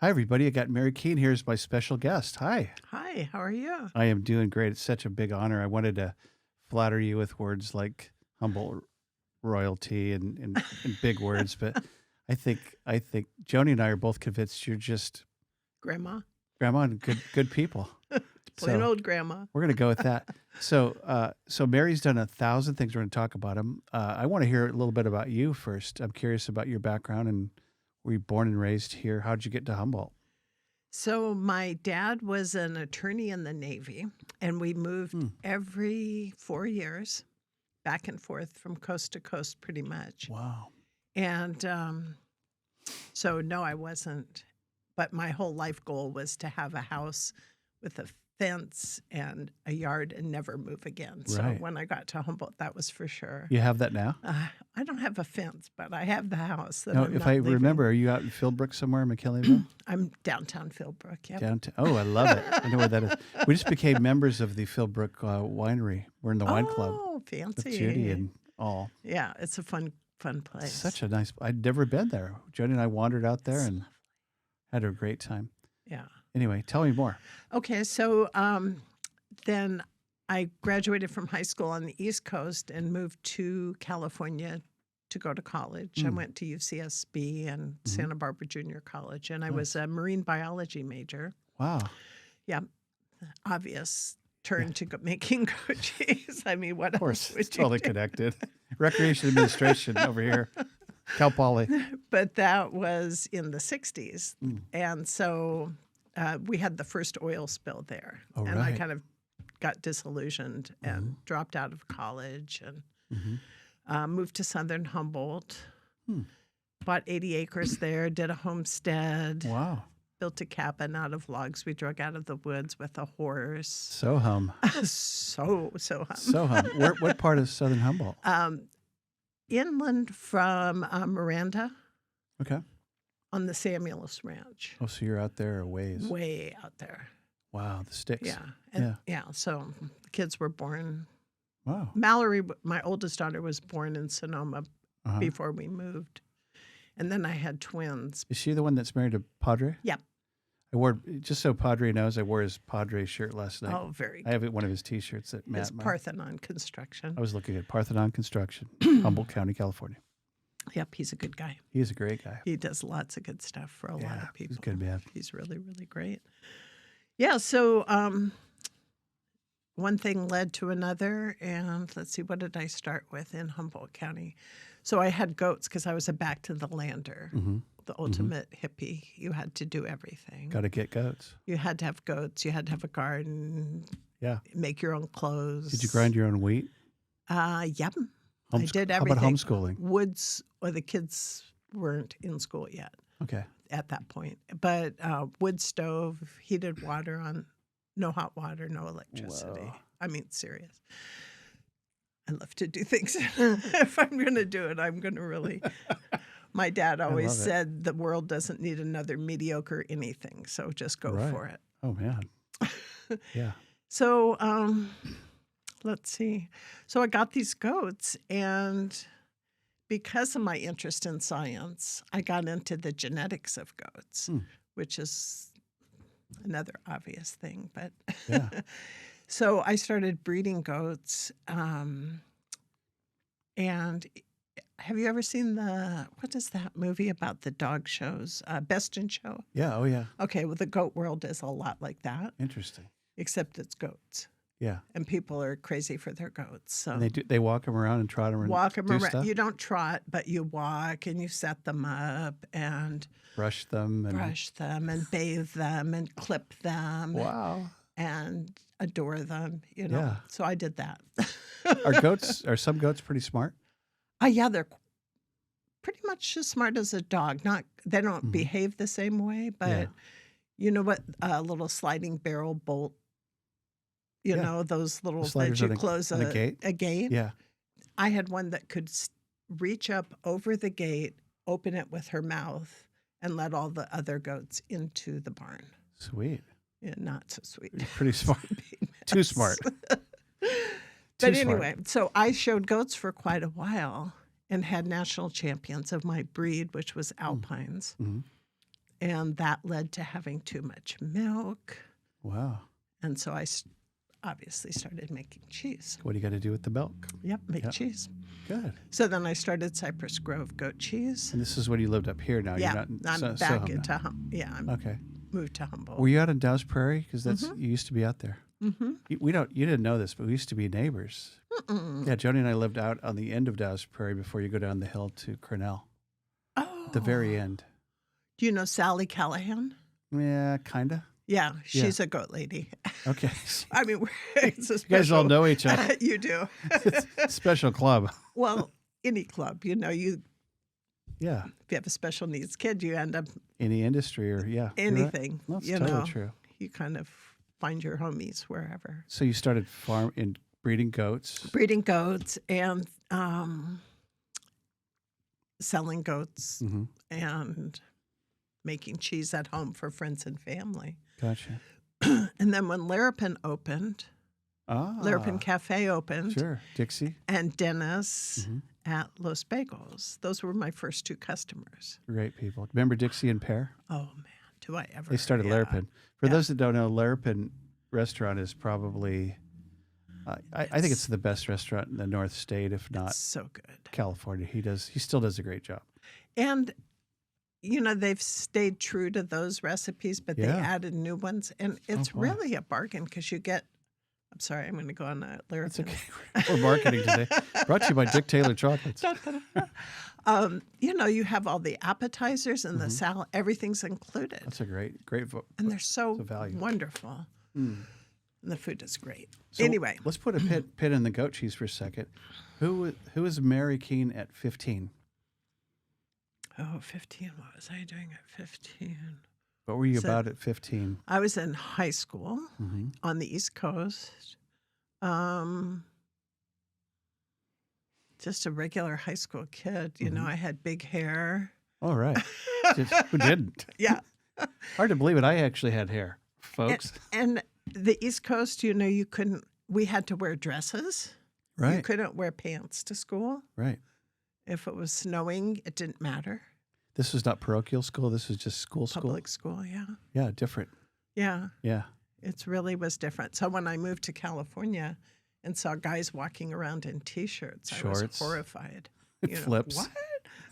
Hi, everybody. I got Mary Keene here as my special guest. Hi. Hi, how are you? I am doing great. It's such a big honor. I wanted to flatter you with words like Humboldt royalty and big words, but I think Joni and I are both convinced you're just Grandma. grandma and good people. Plain So old grandma. we're gonna go with that. So Mary's done 1,000 things. We're gonna talk about them. I want to hear a little bit about you first. I'm curious about your background and were you born and raised here? How did you get to Humboldt? So my dad was an attorney in the Navy, and we moved Hmm. every 4 years, back and forth from coast to coast pretty much. Wow. And so no, I wasn't. But my whole life goal was to have a house with a fence and a yard and never move again. So Right. when I got to Humboldt, that was for sure. You have that now? I don't have a fence, but I have the house that No, I'm if not I leaving. remember, are you out in Philbrook somewhere, McKinleyville? I'm downtown Philbrook. Yep. Downtown. Oh, I love it. I know where that is. We just became members of the Philbrook Winery. We're in the wine club Oh, with fancy. Judy and all. Yeah, it's a fun place. Such a nice. I'd never been there. Jody and I wandered out there and had a great time. Yeah. Anyway, tell me more. Okay, so then I graduated from high school on the East Coast and moved to California to go to college. I went to UCSB and Santa Barbara Junior College, and I was a marine biology major. Wow. Yeah, obvious turn to making goat cheese. I mean, what Of course, else would it's you totally do? connected. Recreation administration over here. Cal Poly. But that was in the 60s. Mm. And so we had the first oil spill there. Oh, and I right. kind of got disillusioned and dropped out of college and moved to Southern Humboldt. Bought 80 acres there, did a homestead, Wow. built a cabin out of logs we drug out of the woods with a horse. So hum. So So hum. What part of Southern Humboldt? inland from Miranda Okay. on the Samuelis Ranch. Oh, so you're out there a ways. Way out there. Wow, the sticks. Yeah. And so the kids were born. Wow. Mallory, my oldest daughter, was born in Sonoma Uh-huh. before we moved. And then I had twins. Is she the one that's married to Padre? Yeah. I wore, just so Padre knows, I wore his Padre shirt last night. Oh, very I good. have one of his T-shirts that His Matt. Parthenon construction. I was looking at Parthenon Construction, Humboldt County, California. Yep, he's a good guy. He's a great guy. He does lots of good stuff for a lot Yeah, of people. he's a good man. He's really, really great. Yeah, so one thing led to another, and let's see, what did I start with in Humboldt County? So I had goats because I was a back to the lander, the ultimate hippie. You had to do everything. Got to get goats. You had to have goats. You had to have a garden. Yeah. Make your own clothes. Did you grind your own wheat? Yep. I did How everything. about homeschooling? Woods, or the kids weren't in school yet Okay. at that point. But wood stove, heated water on, no hot water, no electricity. Whoa. I mean, serious. I love to do things. If I'm going to do it, I'm going to really. My dad always love it. said the world doesn't need another mediocre anything, so just go Right. for it. Oh, man. Yeah. So let's see. So I got these goats, and because of my interest in science, I got into the genetics of goats, which is another obvious thing. But Yeah. so I started breeding goats. And have you ever seen what is that movie about the dog shows? Best in Show? Yeah. Oh, yeah. Okay, well, the goat world is a lot like that, Interesting. except it's goats. Yeah. And people are crazy for their goats. So And they walk them around and trot them and walk them do around. stuff? You don't trot, but you walk and you set them up and Brush them and brush them and bathe them and clip them wow. and adore them. You know. Yeah. So I did that. Are some goats pretty smart? Yeah, they're pretty much as smart as a dog. They don't behave the same way, but Yeah. you know what? A little sliding barrel bolt. You Yeah. know, those little that sliders you on a- close on a gate? A gate. Yeah. I had one that could reach up over the gate, open it with her mouth, and let all the other goats into the barn. Sweet. Yeah, not so sweet. You're pretty smart. Big Too mess. smart. But Too smart. anyway, so I showed goats for quite a while and had national champions of my breed, which was Alpines. Mhm. And that led to having too much milk. Wow. And so I obviously started making cheese. What do you got to do with the milk? Yep, make Yep. cheese. Good. So then I started Cypress Grove goat cheese. And this is when you lived up here now. Yeah, You're not I'm back into I'm Okay. moved to Humboldt. Were you out in Dow's Prairie? Because you used to be out there. Mm-hmm. You didn't know this, but we used to be neighbors. Mm-mm. Yeah, Joni and I lived out on the end of Dow's Prairie before you go down the hill to Cornell. Oh. At the very end. Do you know Sally Callahan? Yeah, kind of. Yeah, she's a goat lady. Okay. I mean, it's a You guys all know each other. You do. It's a special club. Well, any club, you Yeah. if you have a special needs kid, you end up Any industry or, yeah. you're right. anything. That's you totally know, true. you kind of find your homies wherever. So you started breeding goats. Breeding goats and selling goats Mm-hmm. and making cheese at home for friends and family. Gotcha. And then when Larapin opened, Larapin Cafe opened, Sure. Dixie. and Dennis Mhm. at Los Bagels. Those were my first two customers. Great people. Remember Dixie and Pear? Oh, man, do I ever. They started yeah. Larapin. For Yeah. those that don't know, Larapin restaurant is probably, I think it's the best restaurant in the North State, if not It's so good. California. He still does a great job. And, they've stayed true to those recipes, but they Yeah. added new ones. And it's boy. really a bargain because you get, I'm sorry, I'm going to go on a Larapin. It's okay. We're marketing today. Brought to you by Dick Taylor Chocolates. You have all the appetizers and the salad. Everything's included. That's a great And they're so it's a value. wonderful. Mm. And the food is great. So Anyway. let's put a pin in the goat cheese for a second. Who is Mary Keene at 15? Oh, 15. What was I doing at 15? What were you So- about at 15? I was in high school Mm-hmm. on the East Coast. Just a regular high school kid. I had big hair. All right. Who didn't? Yeah. Hard to believe it. I actually had hair, folks. And the East Coast, we had to wear dresses. You Right. couldn't wear pants to school. Right. If it was snowing, it didn't matter. This was not parochial school. This was just school. Public school, yeah. Yeah, different. Yeah, Yeah. it really was different. So when I moved to California and saw guys walking around in T-shirts, I was Shorts. horrified. Flips. What?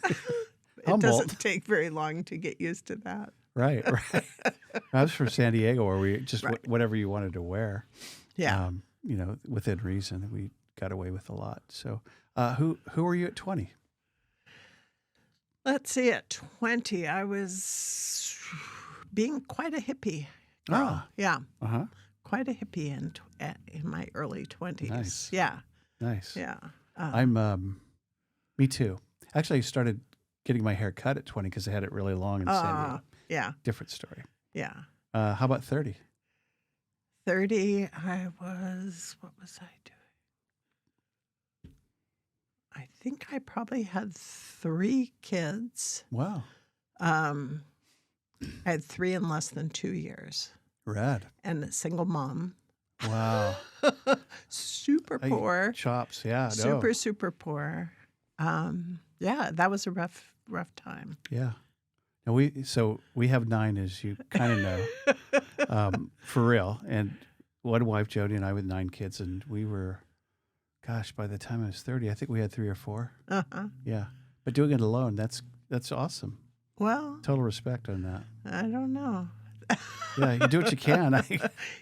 It Humboldt. doesn't take very long to get used to that. Right. Right. I was from San Diego, where we just Right. whatever you wanted to wear. Yeah. Within reason, we got away with a lot. So, who were you at 20? Let's see, at 20, I was being quite a hippie girl. Ah. Yeah, Uh huh. quite a hippie in my early 20s. Nice. Yeah, Nice. yeah. Me too. Actually, I started getting my hair cut at 20 because I had it really long in San Diego. Yeah, Different story. yeah. How about 30? 30, what was I doing? I think I probably had 3 kids. Wow. I had 3 in less than 2 years. Rad. And a single mom. Wow. Super Hey, poor. Chops. Yeah. Super, super poor. Yeah, that was a rough time. Yeah. And we have 9, as you kind of know, for real. And one wife, Jody, and I with 9 kids, and we were, gosh, by the time I was 30, I think we had 3 or 4. Uh-huh. Yeah. But doing it alone, that's awesome. Well, Total respect on that. I don't know. Yeah, you do what you can.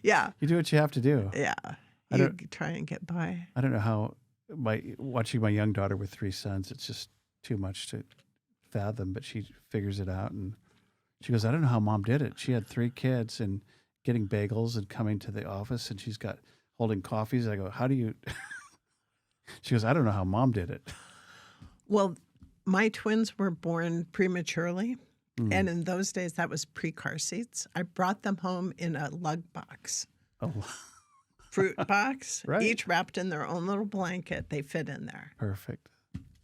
Yeah, You do what you have to do. yeah. I You don't- try and get by. I don't know how watching my young daughter with 3 sons, it's just too much to fathom, but she figures it out, and she goes, I don't know how mom did it. She had 3 kids and getting bagels and coming to the office, and she's got holding coffees. I go, how do you? She goes, I don't know how mom did it. Well, my twins were born prematurely. Mm. And in those days, that was pre-car seats. I brought them home in a lug box, Oh, fruit box, Right. each wrapped in their own little blanket. They fit in there. perfect.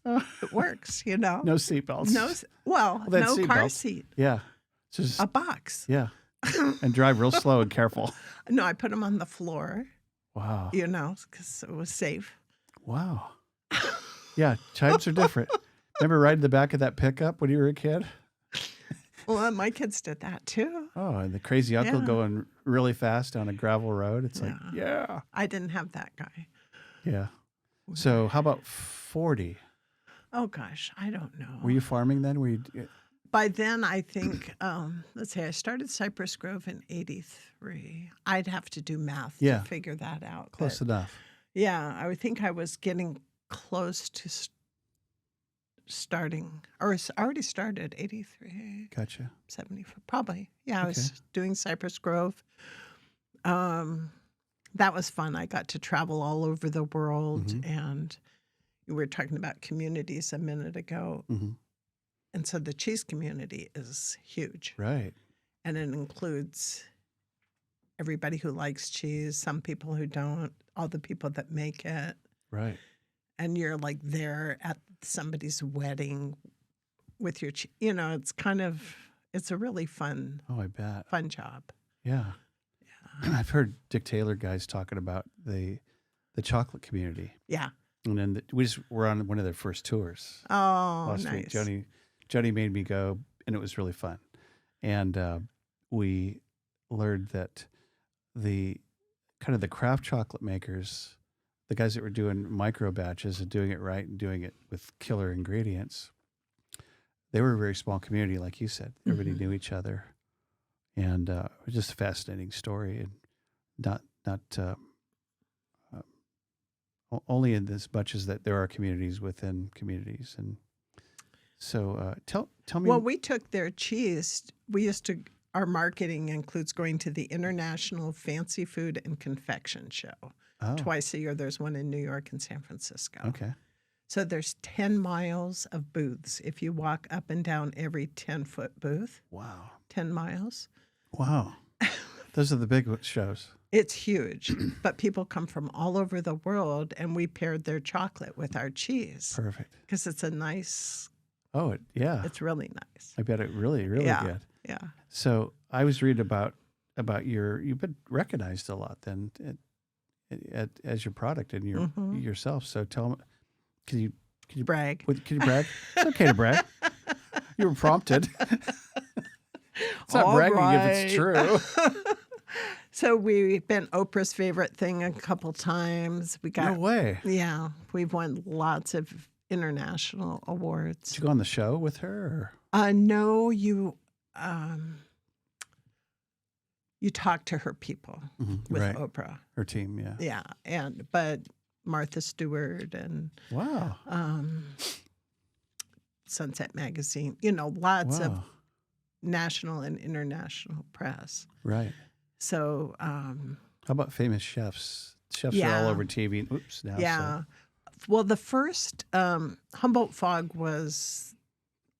It works, No seatbelts. Well, they had no car seatbelts. seat, Yeah. So just, a box. yeah. And drive real slow and careful. No, I put them on the floor, Wow. because it was safe. Wow. Yeah, times are different. Remember riding the back of that pickup when you were a kid? Well, my kids did that too. Oh, and the crazy uncle Yeah. going really fast down a gravel road. It's like, yeah. I didn't have that guy. Yeah. So how about 40? Oh gosh, I don't know. Were you farming then? Were you? By then, I think, let's see, I started Cypress Grove in '83. I'd have to do math Yeah. to figure that out. Close but enough. yeah, I would think I was getting close to starting, or already started '83, Gotcha. 74, probably. Yeah, I Okay. was doing Cypress Grove. That was fun. I got to travel all over the world, Mhm. and we were talking about communities a minute ago. Hmm. And so the cheese community is huge. Right. And it includes everybody who likes cheese, some people who don't, all the people that make it. Right. And you're like there at somebody's wedding with your, it's kind of, it's a really fun Oh, I bet. job. Yeah. I've heard Dick Taylor guys talking about the chocolate community. Yeah. And then we just were on one of their first tours Oh, last nice. week. Joni made me go, and it was really fun. And we learned that the craft chocolate makers, the guys that were doing micro batches and doing it right and doing it with killer ingredients, they were a very small community, like you said. Everybody knew each other, and it was just a fascinating story, and not only in as much as that there are communities within communities. And so tell me. Well, we took their cheese. Our marketing includes going to the International Fancy Food and Confection Show. Oh, Twice a year. There's one in New York and San Francisco. okay. So there's 10 miles of booths. If you walk up and down every 10-foot booth, Wow. 10 miles. Wow. Those are the big shows. It's huge. But people come from all over the world, and we paired their chocolate with our cheese Perfect. because it's a nice, Oh, yeah. it's really nice. I bet it really, really Yeah. good. Yeah. So I was reading about you've been recognized a lot then as your product and yourself. So tell me, can you Brag. Can you brag? It's okay to brag. You were prompted. It's not All bragging if it's true. So we've been Oprah's favorite thing a couple times. We got No way. Yeah, we've won lots of international awards. Did you go on the show with her? No, you talk to her people with Right. Oprah. Her team, yeah. Yeah, but Martha Stewart and Wow. Sunset Magazine, lots of Wow. national and international press. Right. So, How about famous chefs? Chefs are Yeah. all over TV. Oops. Now. yeah. Well, the first Humboldt Fog was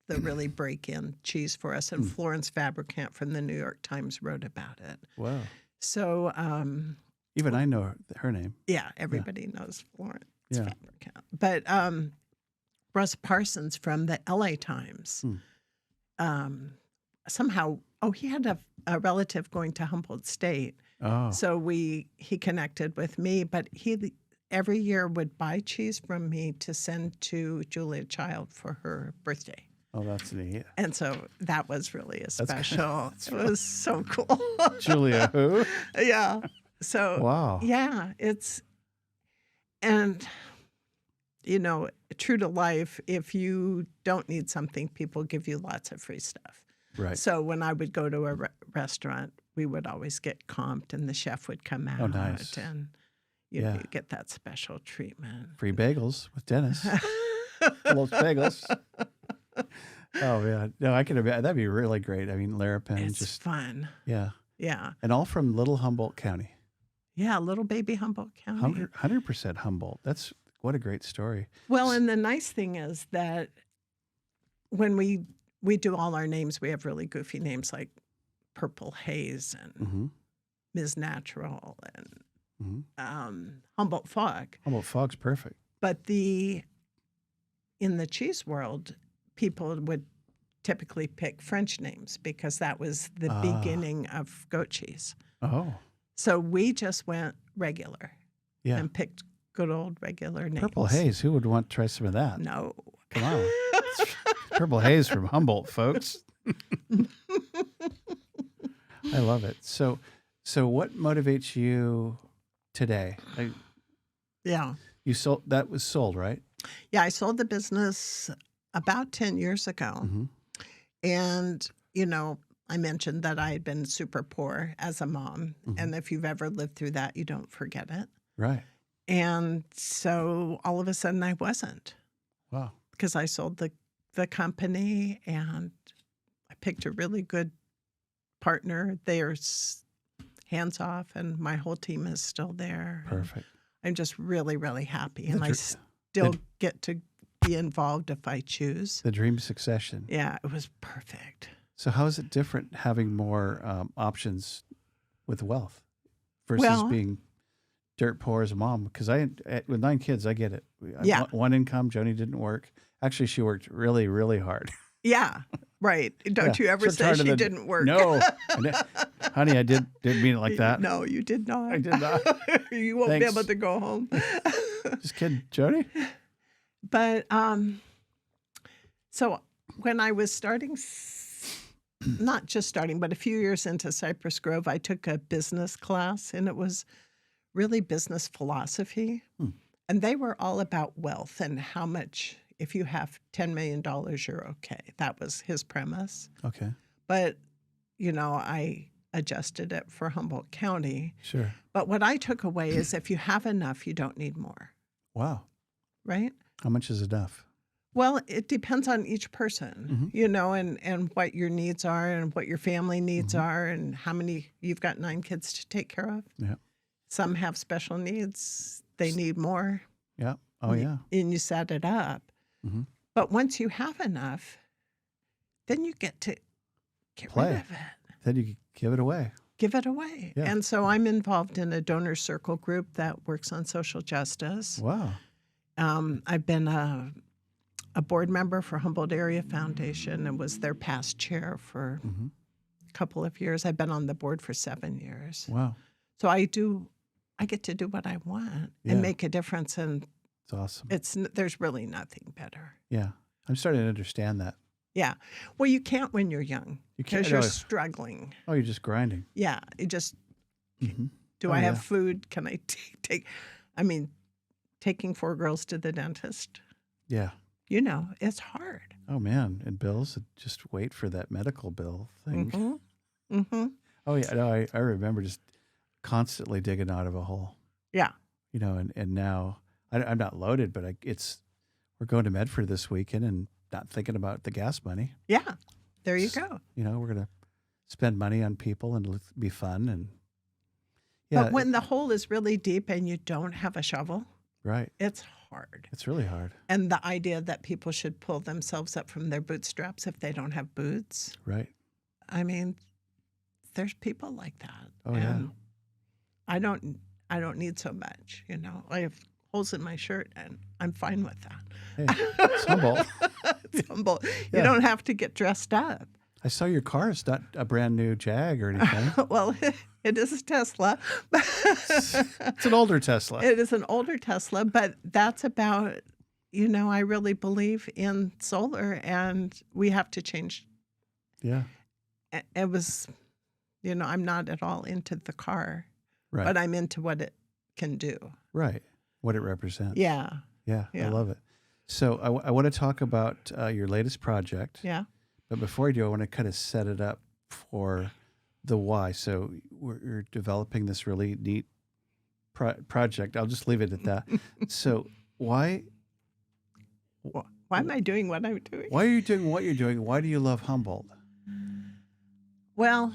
the really break-in cheese for us, and Florence Fabricant from the New York Times wrote about it. Wow. So, Even I know her name. yeah, everybody knows Florence Yeah. Fabricant. But Russ Parsons from the LA Times, somehow, he had a relative going to Humboldt State. Oh. So he connected with me, but he every year would buy cheese from me to send to Julia Child for her birthday. Oh, that's neat. And so that was really a That's- special. that's It was so cool. Julia who? Yeah. So Wow. yeah, and true to life, if you don't need something, people give you lots of free stuff. Right. So when I would go to a restaurant, we would always get comped, and the chef would come out. Oh, nice. And Yeah. you get that special treatment. Free bagels with Dennis. Los bagels. Oh, yeah. No, I can imagine. That'd be really great. I mean, Larapin, It's just, fun. yeah. Yeah. And all from little Humboldt County. Yeah, little baby Humboldt County. 100% Humboldt. What a great story. Well, and the nice thing is that when we do all our names, we have really goofy names like Purple Haze and Mm-hmm. Ms. Natural and Mm-hmm. Humboldt Fog. Humboldt Fog's perfect. But in the cheese world, people would typically pick French names because that was the beginning of goat cheese. Oh, So we just went regular yeah. and picked good old regular names. Purple Haze. Who would want to try some of that? No. Come on. Purple Haze from Humboldt, folks. I love it. So what motivates you today? Yeah. You sold, that was sold, right? Yeah, I sold the business about 10 years ago. Mm-hmm. And, you know, I mentioned that I had been super poor as a mom. Mm-hmm. And if you've ever lived through that, you don't forget it. Right. And so all of a sudden I wasn't, Wow. because I sold the company and I picked a really good partner. They're hands off and my whole team is still there. And Perfect. I'm just really, really happy. And I dr- still get to be involved if I choose. The dream succession. Yeah, it was perfect. So how is it different having more options with wealth versus Well- being dirt poor as a mom? Because with 9 kids, I get it. Yeah. One income. Joni didn't work. Actually, she worked really, really hard. Yeah, right. Don't Yeah, you ever worked say harder she than- didn't work? No, honey, I didn't mean it like that. No, you did not. I did not. You won't Thanks. be able to go home. Just kidding, Joni. But so when I was not just starting, but a few years into Cypress Grove, I took a business class, and it was really business philosophy. And they were all about wealth and how much, if you have $10 million, you're okay. That was his premise. Okay, But, you know, I adjusted it for Humboldt County. sure. But what I took away is if you have enough, you don't need more, Wow. right? How much is enough? Well, it depends on each person, you know, and what your needs are and what your family needs are and how many, you've got 9 kids to take care of. Yeah. Some have special needs. They need more. Yeah. Oh, yeah. And you set it up. Mhm. But once you have enough, then you get to get Play. rid of it. Then you give it away. Give it away. Yeah. And so I'm involved in a donor circle group that works on social justice. Wow. I've been a board member for Humboldt Area Foundation and was their past chair for a couple of years. I've been on the board for 7 years. Wow. So I get to do what I want Yeah. and make a difference. And It's awesome. there's really nothing better. Yeah. I'm starting to understand that. Yeah. Well, you can't when you're young You can't. because you're No. struggling. Oh, you're just grinding. Yeah. It just, Mhm. do Oh, I have yeah. food? Can I take, I mean, taking 4 girls to the dentist, Yeah. you know, it's hard. Oh, man. And bills, just wait for that medical bill thing. Mm-hmm. Oh, yeah. No, I remember just constantly digging out of a hole. Yeah. You know, and now I'm not loaded, but we're going to Medford this weekend and not thinking about the gas money. Yeah. There you go. You know, we're going to spend money on people and it'll be fun. And yeah, But when the hole is really deep and you don't have a shovel, right. it's hard. It's really hard. And the idea that people should pull themselves up from their bootstraps if they don't have boots. Right. I mean, there's people like that. Oh, yeah. And I don't need so much, you know. I have holes in my shirt and I'm fine with that. Hey, it's Humboldt. It's Humboldt. Yeah. You don't have to get dressed up. I saw your car. It's not a brand new Jag or anything. Well, it is a Tesla. It's an older Tesla. It is an older Tesla, but that's about, you know, I really believe in solar and we have to change. Yeah. It was, you know, I'm not at all into the car, Right. but I'm into what it can do. Right. What it represents. Yeah. Yeah. Yeah. I love it. So I want to talk about your latest project. Yeah. But before I do, I want to kind of set it up for the why. So we're developing this really neat project. I'll just leave it at that. So why Why am I doing what I'm doing? are you doing what you're doing? Why do you love Humboldt? Well,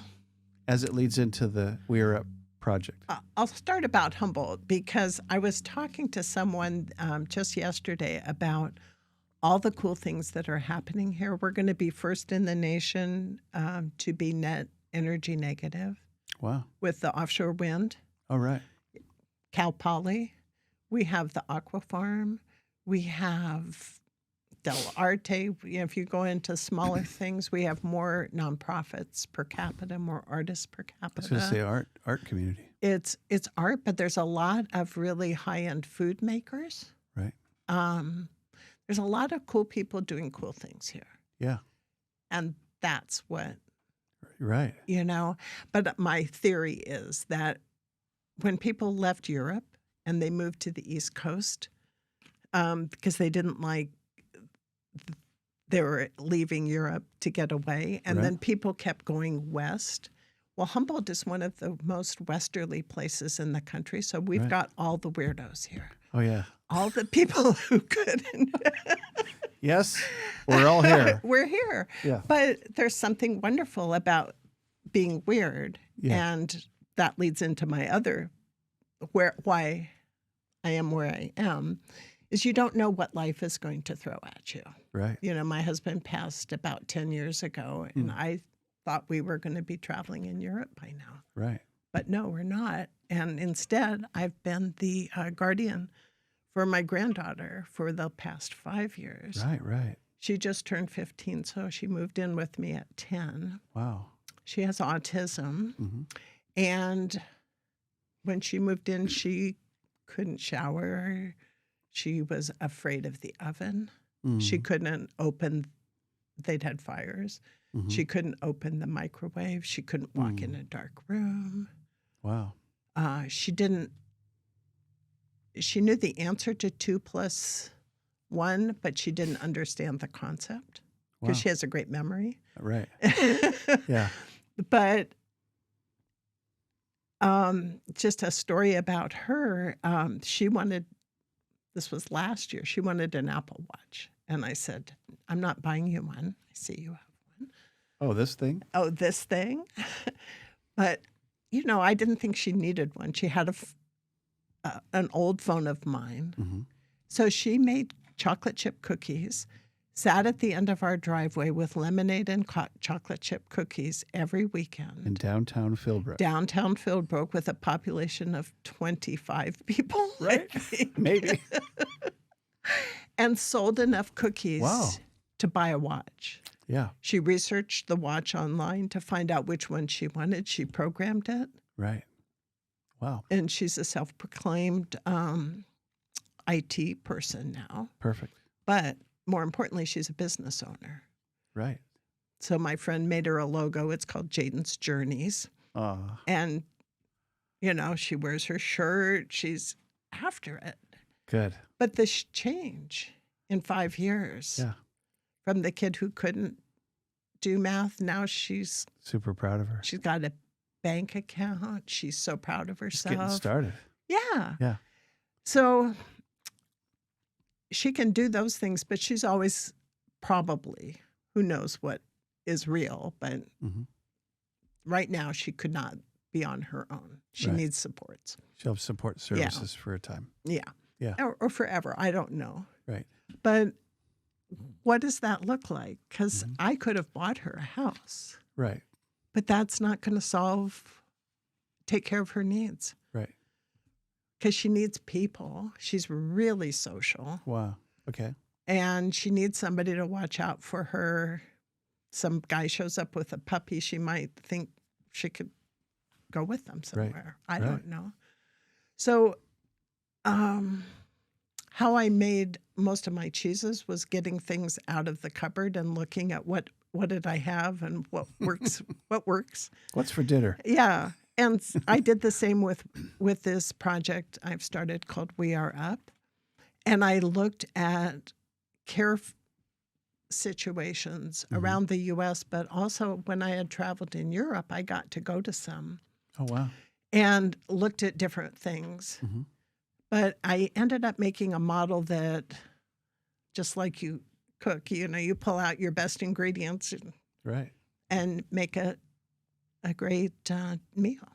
As it leads into the We Are Up project. I'll start about Humboldt because I was talking to someone just yesterday about all the cool things that are happening here. We're going to be first in the nation to be net energy negative Wow. with the offshore wind. All right. Cal Poly. We have the Aqua Farm. We have Del Arte. If you go into smaller things, we have more nonprofits per capita, more artists per I was capita. going to say art community. It's art, but there's a lot of really high-end food makers. Right. There's a lot of cool people doing cool things here. Yeah. And that's what, Right. But my theory is that when people left Europe and they moved to the East Coast, because they were leaving Europe to get away, and then people kept going west. Well, Humboldt is one of the most westerly places in the country, so we've got all the weirdos here. Oh, yeah. All the people who couldn't. Yes, we're all here. We're here. Yeah. But there's something wonderful about being weird, and that leads into my other why I am where I am, is you don't know what life is going to throw at you. Right. My husband passed about 10 years ago, and I thought we were going to be traveling in Europe by now. Right. But no, we're not. And instead, I've been the guardian for my granddaughter for the past 5 years. Right. She just turned 15, so she moved in with me at 10. Wow. She has autism. Mm-hmm. And when she moved in, she couldn't shower. She was afraid of the oven. Mm-hmm. She couldn't open, they'd had fires. Mm-hmm. She couldn't open the microwave. She couldn't walk in a dark room. Wow. She knew the answer to 2 + 1, but she didn't understand the concept because she has a great memory. Right. Yeah. But just a story about her. This was last year, she wanted an Apple Watch. And I said, I'm not buying you one. I see you have one. Oh, this thing? Oh, this thing? But, I didn't think she needed one. She had an old phone of mine. Mm-hmm. So she made chocolate chip cookies, sat at the end of our driveway with lemonade and chocolate chip cookies every weekend. In downtown Philbrook. Downtown Philbrook with a population of 25 people. Right? Maybe. And sold enough cookies to buy a watch. Yeah. She researched the watch online to find out which one she wanted. She programmed it. Right. Wow. And she's a self-proclaimed IT person now. Perfect. But more importantly, she's a business owner. Right. So my friend made her a logo. It's called Jaden's Journeys. And, she wears her shirt. She's after it. Good. But this change in 5 years. Yeah. From the kid who couldn't do math, now she's super proud of her. She's got a bank account. She's so proud of herself. Just getting started. Yeah. Yeah. So she can do those things, but she's always probably, who knows what is real, but right now she could not be on her own. She needs supports. She'll have support services for a time. Yeah. Yeah. Or forever. I don't know. Right. But what does that look like? Because I could have bought her a house. Right. But that's not going to take care of her needs. Right. Because she needs people. She's really social. Wow. Okay. And she needs somebody to watch out for her. Some guy shows up with a puppy. She might think she could go with them somewhere. I don't know. So how I made most of my cheeses was getting things out of the cupboard and looking at what did I have and what works. What's for dinner? Yeah. And I did the same with this project I've started called We Are Up. And I looked at care situations around the U.S., but also when I had traveled in Europe, I got to go to some. Oh, wow. And looked at different things. But I ended up making a model that, just like you cook, you pull out your best ingredients and make a great meal.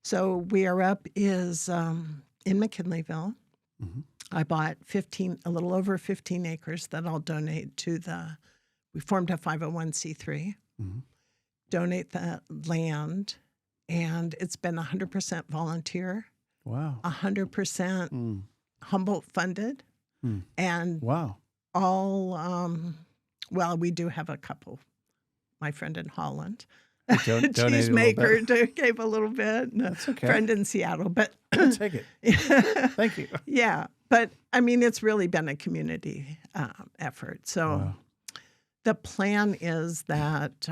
So We Are Up is in McKinleyville. I bought a little over 15 acres that I'll donate to we formed a 501c3, donate the land, and it's been 100% volunteer. Wow. 100% Humboldt funded. And all, we do have a couple. My friend in Holland, cheesemaker, gave a little bit. That's okay. Friend in Seattle, but I'll take it. Thank you. Yeah, but I mean, it's really been a community effort. So The plan is that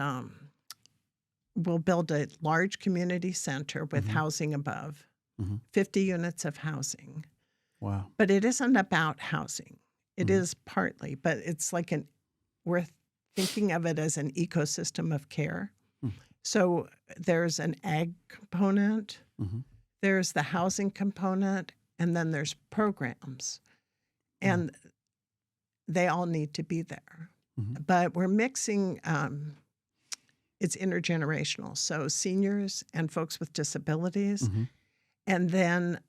we'll build a large community center with housing above, 50 units of housing. Wow. But it isn't about housing. It is partly, but it's like we're thinking of it as an ecosystem of care. So there's an ag component, there's the housing component, and then there's programs. And they all need to be there. But we're mixing, it's intergenerational. So seniors and folks with disabilities. And then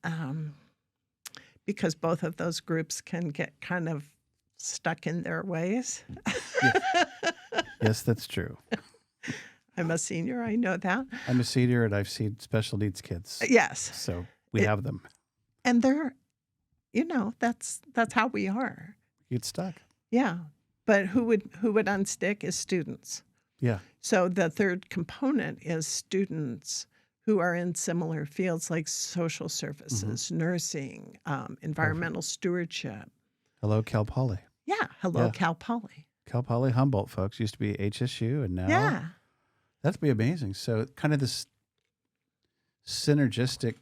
because both of those groups can get kind of stuck in their ways. Yes, that's true. I'm a senior, I know that. I'm a senior and I've seen special needs kids. Yes. So we have them. And they're, that's how we are. You get stuck. Yeah. But who would unstick is students. Yeah. So the third component is students who are in similar fields like social services, nursing, environmental stewardship. Hello, Cal Poly. Yeah. Hello, Cal Poly. Cal Poly Humboldt, folks. Used to be HSU and now. That'd be amazing. So kind of this synergistic,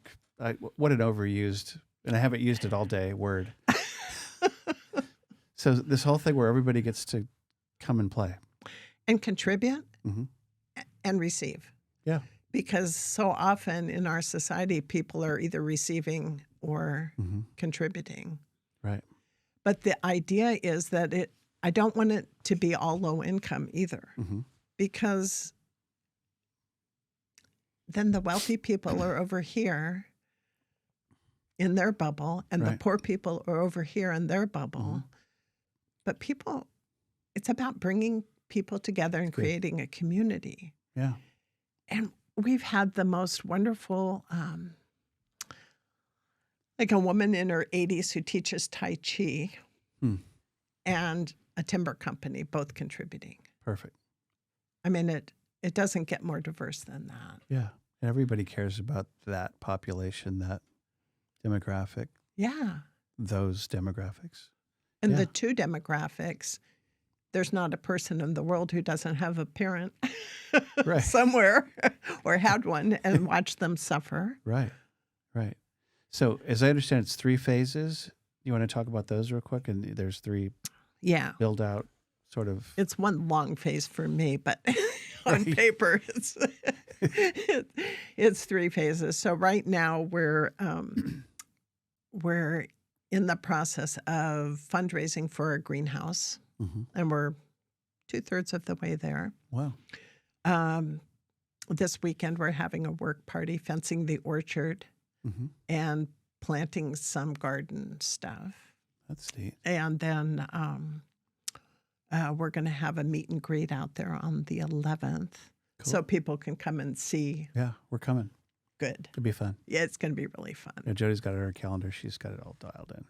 what an overused, and I haven't used it all day, word. So this whole thing where everybody gets to come and play. And contribute and receive. Yeah. Because so often in our society, people are either receiving or contributing. Right. But the idea is that I don't want it to be all low income either. Because then the wealthy people are over here in their bubble, and the poor people are over here in their bubble. But it's about bringing people together and creating a community. Yeah. And we've had the most wonderful, like a woman in her 80s who teaches Tai Chi and a timber company, both contributing. Perfect. I mean, it doesn't get more diverse than that. Yeah. And everybody cares about that population, that demographic. Yeah. Those demographics. And the two demographics, there's not a person in the world who doesn't have a parent somewhere or had one and watched them suffer. Right. So as I understand, it's 3 phases. You want to talk about those real quick? And there's 3 build out sort of. It's one long phase for me, but on paper it's 3 phases. So right now we're in the process of fundraising for a greenhouse, and we're 2/3 of the way there. Wow. This weekend we're having a work party, fencing the orchard and planting some garden stuff. That's neat. And then we're going to have a meet and greet out there on the 11th, so people can come and see. Yeah, we're coming. Good. It'll be fun. Yeah, it's going to be really fun. Yeah, Jody's got it on her calendar. She's got it all dialed in.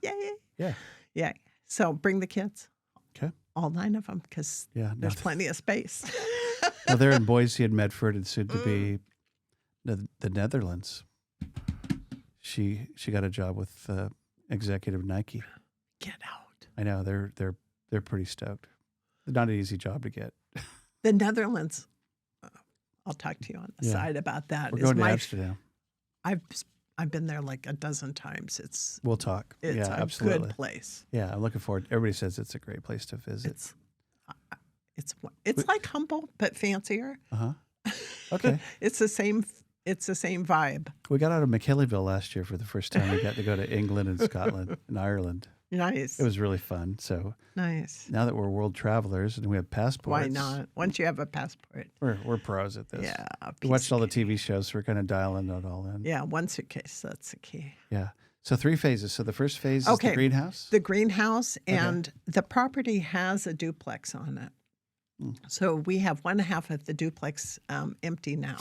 Yay. Yeah. So bring the kids. Okay. All 9 of them, because there's plenty of space. Well, they're in Boise and Medford, and soon to be the Netherlands. She got a job with executive Nike. Get out. I know they're pretty stoked. Not an easy job to get. The Netherlands. I'll talk to you on the side about that. We're going to Amsterdam. I've been there like a dozen times. We'll talk. It's a absolutely. good place. Yeah, I'm looking forward. Everybody says it's a great place to visit. It's like Humboldt but fancier. Okay. It's the same vibe. We got out of McKinleyville last year for the first time. We got to go to England and Scotland and Ireland. Nice. It was really fun. So nice. Now that we're world travelers and we have passports. Why not? Once you have a passport. We're pros at this. Yeah. We watched all the TV shows, so we're kind of dialing it all in. Yeah, one suitcase. That's the key. Yeah. So 3 phases. So the first phase is the greenhouse? The greenhouse, and the property has a duplex on it. So we have 1/2 of the duplex empty now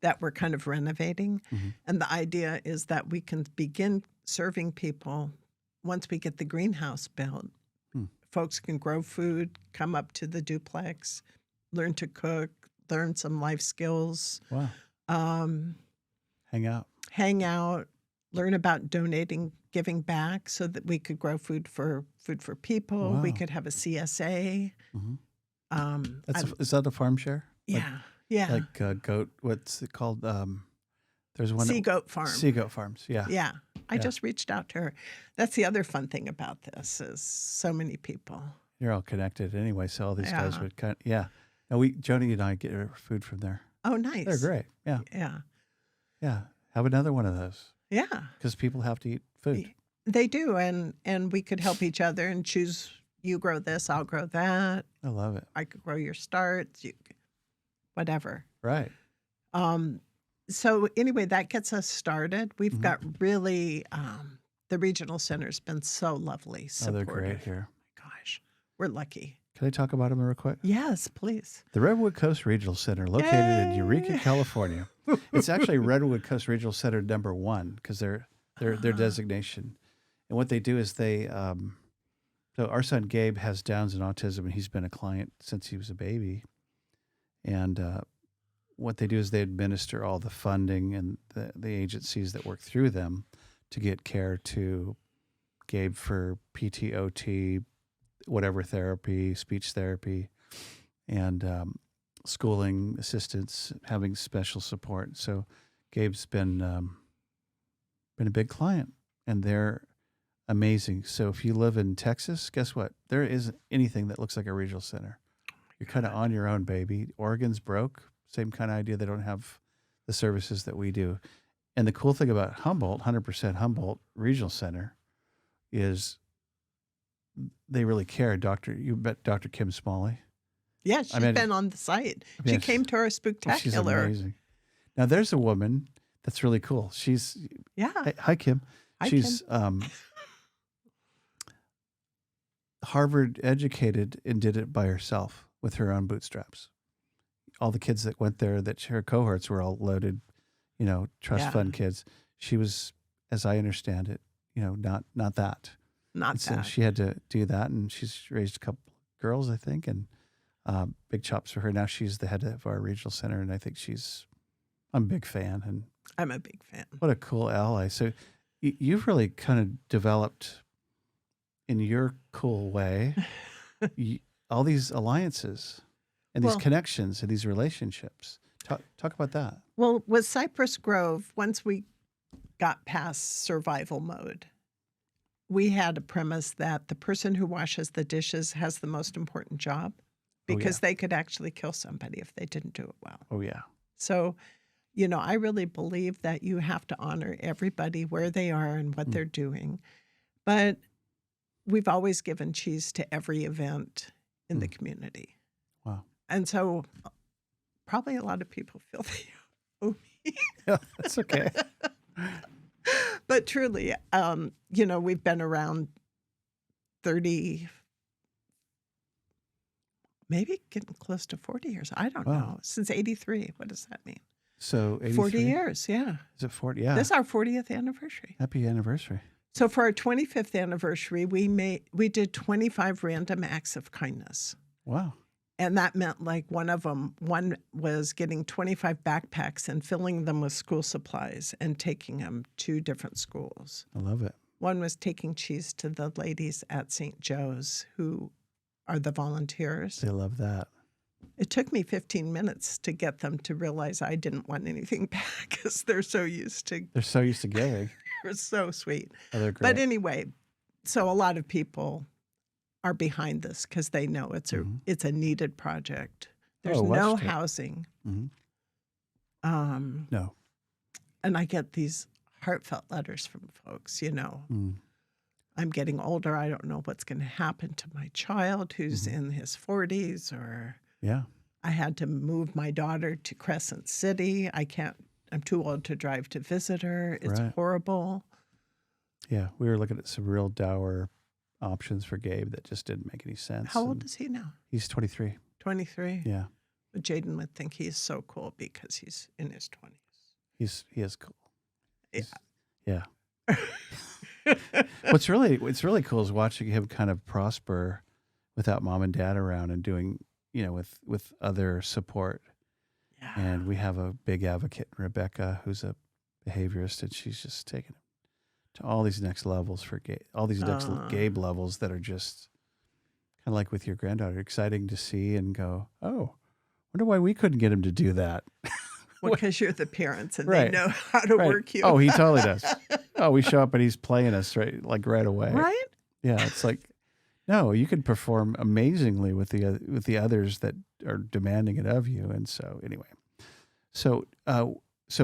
that we're kind of renovating. And the idea is that we can begin serving people once we get the greenhouse built. Folks can grow food, come up to the duplex, learn to cook, learn some life skills. Wow. Hang out, learn about donating, giving back, so that we could grow food for people. Wow. We could have a CSA. Is that a farm share? Yeah, yeah. Like goat. What's it called? There's one. Sea Goat Farm. Sea Goat Farms. Yeah. Yeah. I Yeah. just reached out to her. That's the other fun thing about this is so many people. You're all connected anyway, so all these guys Yeah. would yeah. No, Joni and I get our food from there. Oh, nice. They're great. Yeah. Yeah. Yeah. Have another one of those Yeah. because people have to eat food. They do. And we could help each other and choose, you grow this, I'll grow that. I love it. I could grow your starts, whatever. Right. So anyway, that gets us started. We've Mhm. got really, the regional center's been so lovely, Oh, they're supportive. great here. Gosh, we're lucky. Can I talk about them real quick? Yes, please. The Redwood Coast Regional Center, located in Eureka, Yay! California. It's actually Redwood Coast Regional Center #1 because their designation. And what they do is they, so our son Gabe has Downs and autism, and he's been a client since he was a baby. And what they do is they administer all the funding and the agencies that work through them to get care to Gabe for PTOT, whatever therapy, speech therapy, and schooling assistance, having special support. So Gabe's been a big client, and they're amazing. So if you live in Texas, guess what? There isn't anything that looks like a regional center. You're kind of on your own, baby. Oregon's broke. Same kind of idea. They don't have the services that we do. And the cool thing about Humboldt, 100% Humboldt Regional Center, is they really care. You met Dr. Kim Smalley. Yeah, she's been on the site. She Yes. came to our She's spectacular. amazing. Now, there's a woman that's really cool. She's, Yeah. hi, Kim. Hi, She's Kim. Harvard educated and did it by herself with her own bootstraps. All the kids that went there, that her cohorts were all loaded, trust Yeah. fund kids. She was, as I understand it, not that. Not And so that. she had to do that, and she's raised a couple girls, I think, and big chops for her. Now she's the head of our regional center, and I think I'm a big fan, and I'm a big fan. what a cool ally. So you've really kind of developed in your cool way all these alliances and these Well- connections and these relationships. Talk about that. Well, with Cypress Grove, once we got past survival mode, we had a premise that the person who washes the dishes has the most important job because they could actually kill somebody if they didn't do it well. Oh, yeah. So, I really believe that you have to honor everybody where they are and what they're doing. But we've always given cheese to every event in the community. Wow. And so probably a lot of people feel they owe me. Yeah, that's okay. But truly, we've been around 30, maybe getting close to 40 years. I don't Wow. know. Since 83. What does that mean? So 83? 40 years, yeah. Is it 40? Yeah. This is our 40th anniversary. Happy anniversary. So for our 25th anniversary, we did 25 random acts of kindness. Wow. And that meant one was getting 25 backpacks and filling them with school supplies and taking them to different schools. I love it. One was taking cheese to the ladies at St. Joe's who are the volunteers. They love that. It took me 15 minutes to get them to realize I didn't want anything back because they're so used to They're so used to giving. They're so sweet. Oh, they're great. But anyway, so a lot of people are behind this because they know it's a needed project. There's no watched it. housing. Mhm. No. And I get these heartfelt letters from folks, Mm. I'm getting older. I don't know what's going to happen to my child who's in his 40s, or Yeah. I had to move my daughter to Crescent City. I'm too old to drive to visit her. It's Right. horrible. Yeah. We were looking at some real dour options for Gabe that just didn't make any sense. How old and is he now? He's 23. 23? Yeah. But Jaden would think he's so cool because he's in his 20s. He is cool. Yeah. Yeah. What's really cool is watching him kind of prosper without mom and dad around and doing, with other support. Yeah. And we have a big advocate, Rebecca, who's a behaviorist, and she's just taken him to all these next levels for Gabe, all these next Gabe levels that are just Kind of like with your granddaughter, exciting to see and go, oh, wonder why we couldn't get him to do that. Well, because you're the parents and Right. they know how to Right. work you. Oh, he totally does. Oh, we show up and he's playing us right away. Right? Yeah, it's like, no, you can perform amazingly with the others that are demanding it of you. And so anyway, so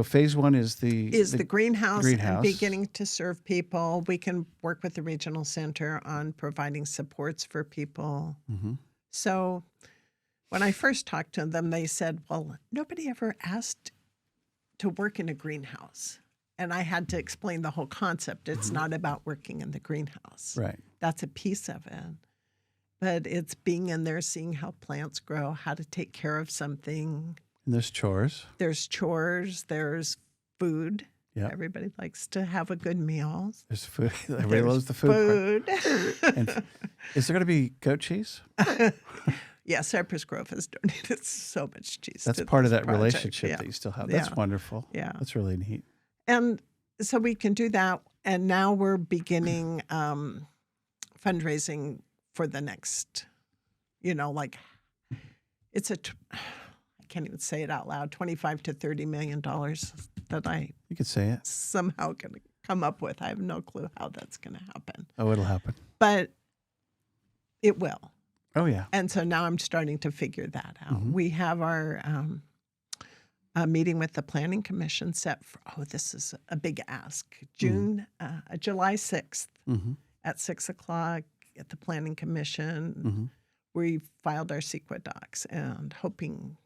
phase one is the greenhouse, greenhouse. and beginning to serve people. We can work with the regional center on providing supports for people. Mm-hmm. So when I first talked to them, they said, well, nobody ever asked to work in a greenhouse. And I had to explain the whole concept. It's not about working in the greenhouse. Right. That's a piece of it. But it's being in there, seeing how plants grow, how to take care of something. And there's chores. There's chores. There's food. Yeah. Everybody likes to have a good meal. There's food. Everybody loves the food. And is there going to be goat cheese? Yeah, Cypress Grove has donated so much cheese. That's to part of this that project. relationship that you still have. That's wonderful. Yeah. That's really neat. And so we can do that. And now we're beginning fundraising for the next, it's I can't even say it out loud, $25 to $30 million that You could say it. somehow going to come up with. I have no clue how that's going to happen. Oh, it'll happen. But it will. Oh, yeah. And so now I'm starting to figure that out. Mm-hmm. We have our meeting with the Planning Commission set for, this is a big ask, July 6th Mm-hmm. at 6 o'clock at the Planning Commission. Mm-hmm. We filed our CEQA docs and hoping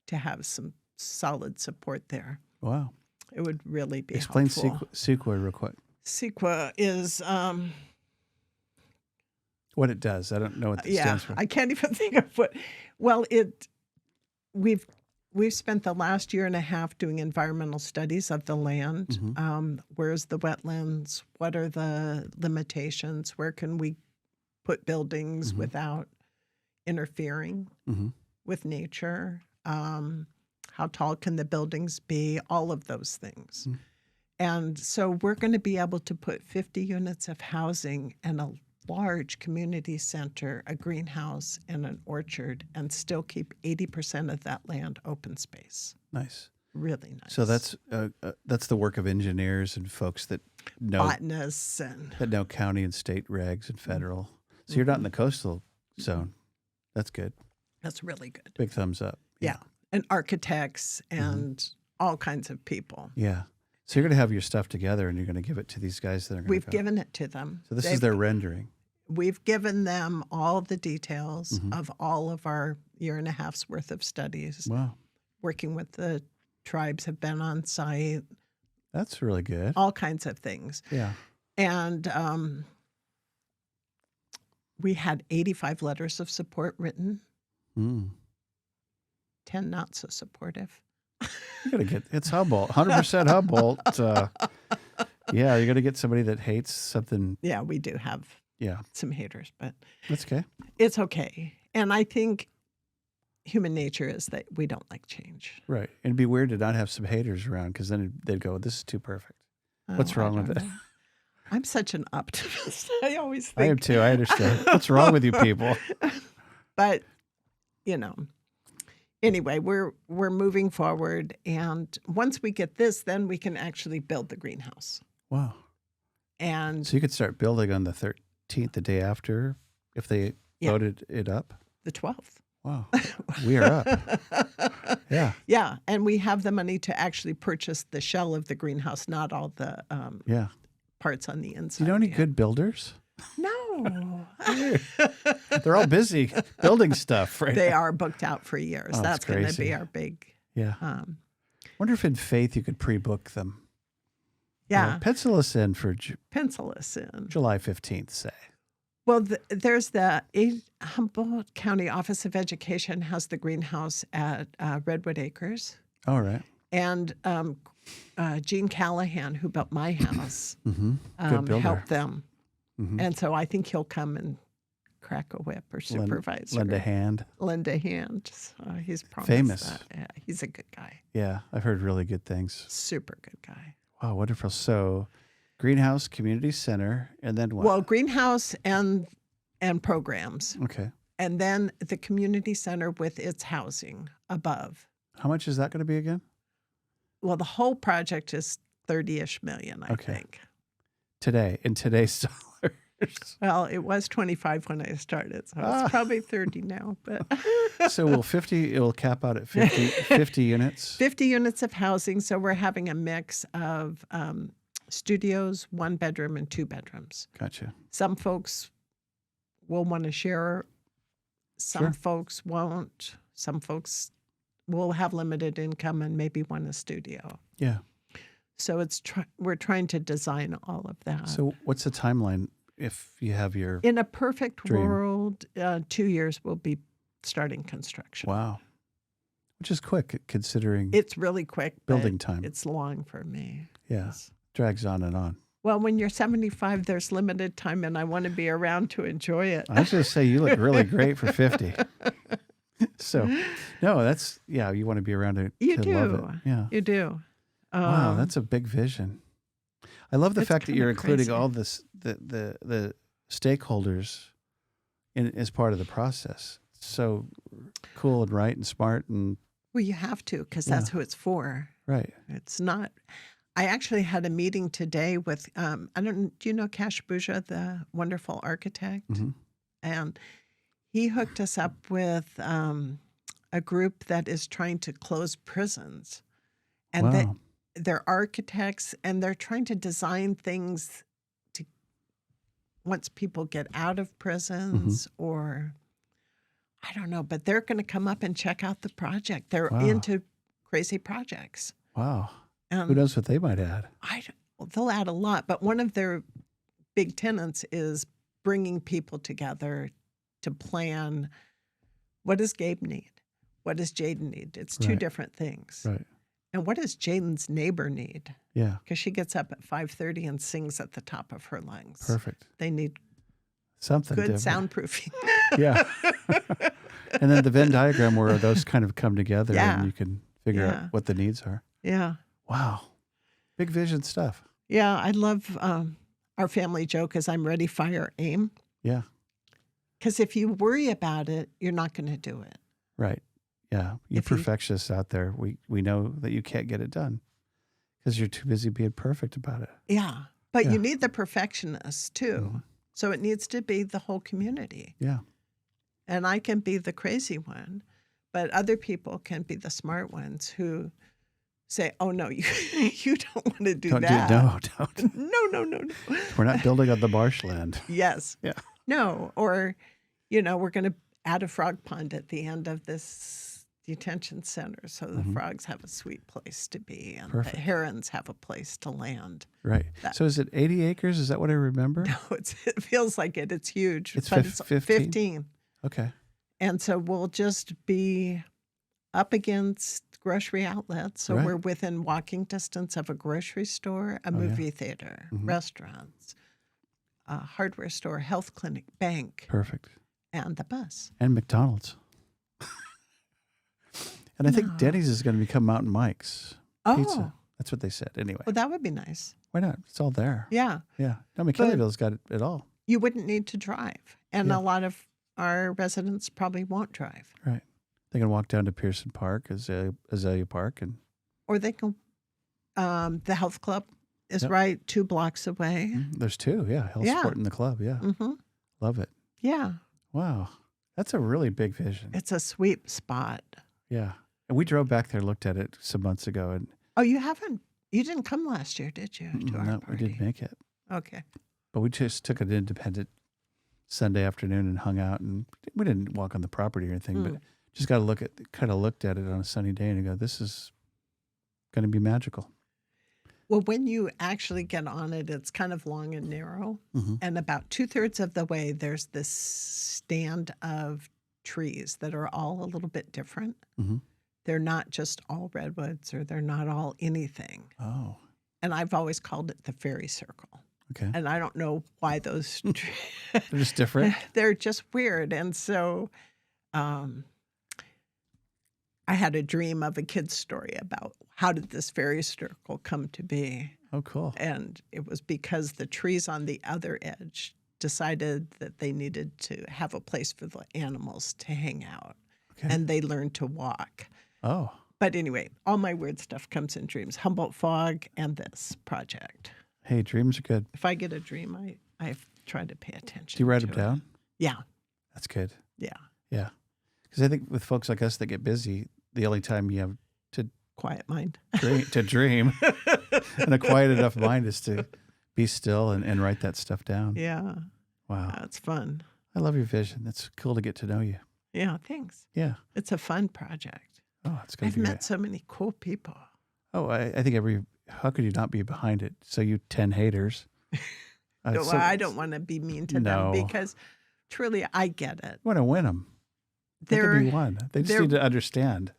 to have some solid support there. Wow. It would really be Explain helpful. CEQA real quick. CEQA is... what it does. I don't know what it stands for. I can't even think of what. Well, we've spent the last year and a half doing environmental studies of the land. Mm-hmm. Where's the wetlands? What are the limitations? Where can we put buildings without interfering with nature? How tall can the buildings be? All of those things. Mm-hmm. And so we're going to be able to put 50 units of housing and a large community center, a greenhouse, and an orchard, and still keep 80% of that land open space. Nice. Really nice. So that's the work of engineers and folks that know botanists and that know county and state regs and federal. So you're not in the coastal zone. That's good. That's really good. Big thumbs up. Yeah. And architects and all kinds of people. Yeah. So you're going to have your stuff together and you're going to give it to these guys that are going to We've given it to them. So this is their rendering. We've given them all the details of all of our year and a half's worth of studies. Wow. Working with the tribes, have been on site. That's really good. All kinds of things. Yeah. And we had 85 letters of support written. 10 not so supportive. You're going to get, it's Humboldt, 100% Humboldt. Yeah, you're going to get somebody that hates something. Yeah, we do have some haters, but that's okay. It's okay. And I think human nature is that we don't like change. Right. It'd be weird to not have some haters around because then they'd go, this is too perfect. What's wrong with it? I'm such an optimist. I always think. I am too. I understand. What's wrong with you people? But, anyway, we're moving forward. And once we get this, then we can actually build the greenhouse. Wow. And so you could start building on the 13th, the day after, if they voted it up? The 12th. Wow. We are up. Yeah. Yeah. And we have the money to actually purchase the shell of the greenhouse, not all the parts on the inside. Do you know any good builders? No. They're all busy building stuff right They now. are booked out for years. Oh, that's going to be our big. Yeah. Wonder if in faith you could pre-book them. Yeah. Pencil us in for Pencil us in. July 15th, say. Well, there's the Humboldt County Office of Education has the greenhouse at Redwood Acres. All right. And Gene Callahan, who built my house, Good builder. helped them. And so I think he'll come and crack a whip or supervise. Lend a hand. Lend a hand. So he's promised Famous. that. Yeah, he's a good guy. Yeah, I've heard really good things. Super good guy. Wow, wonderful. So, greenhouse, community center, and then what? Well, greenhouse and and programs. Okay. And then the community center with its housing above. How much is that going to be again? Well, the whole project is 30-ish million, I think. Today, in today's dollars. Well, it was 25 when I started, so it's probably 30 now. But So it will cap out at 50 units? 50 units of housing. So we're having a mix of studios, 1 bedroom and 2 bedrooms. Gotcha. Some folks will want to share. Some folks won't. Some folks will have limited income and maybe want a studio. Yeah. So we're trying to design all of that. So what's the timeline if you have your In a perfect dream? world, 2 years we'll be starting construction. Wow. Which is quick considering It's really quick. building but time. It's long for me. Yeah. Drags on and on. Well, when you're 75, there's limited time, and I want to be around to enjoy it. I was going to say, you look really great for 50. So, no, that's, you want to be around to love it. Yeah. You do. Wow, that's a big vision. I love the fact that you're including crazy. all this, the stakeholders as part of the process. So cool and right and smart and Well, you have to, because that's who it's for. right. It's not. I actually had a meeting today with, do you know Cash Bouja, the wonderful architect? Mm-hmm. And he hooked us up with a group that is trying to close prisons. And Wow. they're architects, and they're trying to design things to once people get out of prisons or I don't know, but they're going to come up and check out the project. They're into crazy projects. Wow. Who knows what they might add? They'll add a lot, but one of their big tenets is bringing people together to plan, what does Gabe need? What does Jaden need? It's two different things. Right. And what does Jaden's neighbor need? Yeah. Because she gets up at 5:30 and sings at the top of her lungs. Perfect. They need Something good different. soundproofing. Yeah. And then the Venn diagram where those kind of come together and you can figure out what the needs are. Yeah. Wow. Big vision stuff. Yeah, I love our family joke is I'm ready, fire, aim. Yeah. Because if you worry about it, you're not going to do it. Right. Yeah. You perfectionists out there, we know that you can't get it done because you're too busy being perfect about it. Yeah. But you need the perfectionists too. Mm-hmm. So it needs to be the whole community. Yeah. And I can be the crazy one, but other people can be the smart ones who say, oh, no, you don't want to do that. Don't. No. We're not building on the marshland. Yes. Yeah. No. Or, we're going to add a frog pond at the end of this detention center so the frogs have a sweet place to be and the herons have a place to land. Right. So is it 80 acres? Is that what I remember? No, it feels like it. It's huge. It's but 15? Okay. And so we'll just be up against grocery outlets. So we're within walking distance of a grocery store, a movie theater, restaurants, a hardware store, health clinic, bank. Perfect. And the bus. And McDonald's. And I think Denny's is going to become Mountain Mike's Pizza. That's what they said. Anyway. Well, that would be nice. Why not? It's all there. Yeah. Yeah. No, McKinleyville's got it all. You wouldn't need to drive. And a lot of our residents probably won't drive. Right. They can walk down to Pearson Park, Azalea Park. Or they can, the health club is right 2 blocks away. There's 2, Health Sport in the club, Love it. Yeah. Wow. That's a really big vision. It's a sweet spot. Yeah. And we drove back there, looked at it some months ago. And oh, you didn't come last year, did you? To our party? We didn't make it. Okay. But we just took an independent Sunday afternoon and hung out. And we didn't walk on the property or anything, but just got to looked at it on a sunny day and go, this is going to be magical. Well, when you actually get on it, it's kind of long and narrow. And about 2/3 of the way, there's this stand of trees that are all a little bit different. They're not just all redwoods or they're not all anything. Oh. And I've always called it the fairy circle. Okay. And I don't know why those They're just different. They're just weird. And so I had a dream of a kid's story about how did this fairy circle come to be. Oh, cool. And it was because the trees on the other edge decided that they needed to have a place for the animals to hang out. Okay. And they learned to walk. Oh, But anyway, all my weird stuff comes in dreams. Humboldt Fog and this project. hey, dreams are good. If I get a dream, I try to pay attention. Do you write to them it. down? Yeah. That's good. Yeah. Yeah. Because I think with folks like us that get busy, the only time you have Quiet mind. to dream and a quiet enough mind is to be still and write that stuff down. Yeah. Wow. That's fun. I love your vision. It's cool to get to know you. Yeah. Thanks. Yeah. It's a fun project. Oh, it's going I've to be met great. so many cool people. Oh, I think how could you not be behind it? So you 10 haters. No, I don't want to be mean to them because truly I get it. You want to win them. They could be won. They just need to understand.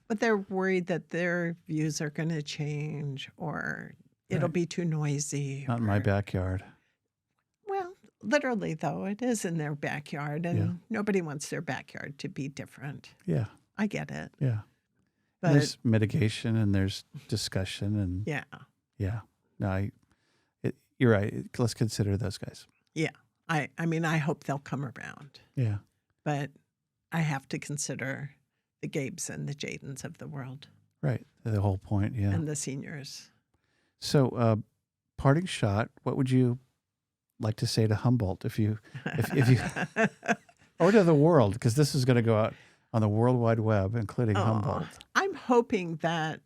But they're worried that their views are going to change or it'll be too noisy. Not in my backyard. Well, literally, though, it is in their backyard, and nobody wants their backyard to be different. Yeah. I get it. Yeah. But There's mitigation and there's discussion and yeah. No, you're right. Let's consider those guys. Yeah. I mean, I hope they'll come around. Yeah. But I have to consider the Gabes and the Jadens of the world. Right. The whole point. Yeah. And the seniors. So, parting shot, what would you like to say to Humboldt if you or to the world? Because this is going to go out on the World Wide Web, including Humboldt. I'm hoping that